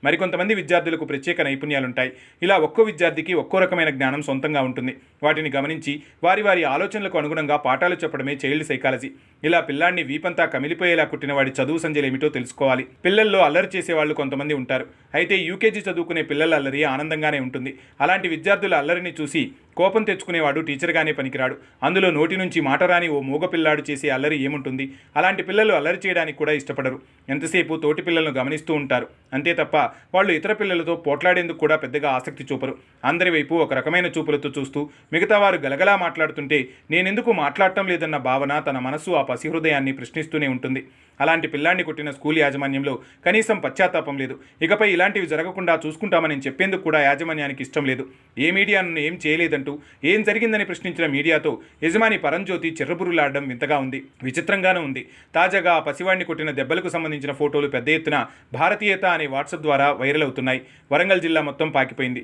మరికొంతమంది విద్యార్థులకు ప్రత్యేక నైపుణ్యాలుంటాయి. ఇలా ఒక్కో విద్యార్థికి ఒక్కో రకమైన జ్ఞానం సొంతంగా ఉంటుంది. వాటిని గమనించి వారి వారి ఆలోచనలకు అనుగుణంగా పాఠాలు చెప్పడమే చైల్డ్ సైకాలజీ. ఇలా పిల్లాన్ని వీపంతా కమిలిపోయేలా కుట్టిన వాడి చదువు సంజలేమిటో తెలుసుకోవాలి. పిల్లల్లో అల్లరి చేసేవాళ్ళు కొంతమంది ఉంటారు. అయితే యూకేజీ చదువుకునే పిల్లల అల్లరి ఆనందంగానే ఉంటుంది. అలాంటి విద్యార్థుల అల్లరిని చూసి కోపం తెచ్చుకునేవాడు టీచర్గానే పనికిరాడు. అందులో నోటి నుంచి మాట రాని ఓ మూగ పిల్లాడు చేసే అల్లరి ఏముంటుంది? అలాంటి పిల్లలు అల్లరి చేయడానికి కూడా ఇష్టపడరు. ఎంతసేపు తోటి పిల్లలను గమనిస్తూ ఉంటారు. అంతే తప్ప వాళ్ళు ఇతర పిల్లలతో పోట్లాడేందుకు కూడా పెద్దగా ఆసక్తి చూపరు. అందరి వైపు ఒక రకమైన చూపులతో చూస్తూ మిగతా వారు గలగలా మాట్లాడుతుంటే నేనెందుకు మాట్లాడటం లేదన్న భావన తన మనస్సు ఆ పసిహృదయాన్ని ప్రశ్నిస్తూనే ఉంటుంది. అలాంటి పిల్లాన్ని కొట్టిన స్కూల్ యాజమాన్యంలో కనీసం పశ్చాత్తాపం లేదు. ఇకపై ఇలాంటివి జరగకుండా చూసుకుంటామని చెప్పేందుకు కూడా యాజమాన్యానికి ఇష్టం లేదు. ఏ మీడియా నన్ను ఏం చేయలేదంటూ ఏం జరిగిందని ప్రశ్నించిన మీడియాతో యజమాని పరంజ్యోతి చిర్రబురులాడడం వింతగా ఉంది, విచిత్రంగానూ ఉంది. తాజాగా ఆ పసివాడిని కొట్టిన దెబ్బలకు సంబంధించిన ఫోటోలు పెద్ద ఎత్తున భారతీయత అనే వాట్సాప్ ద్వారా వైరల్ అవుతున్నాయి. వరంగల్ జిల్లా మొత్తం పాకిపోయింది.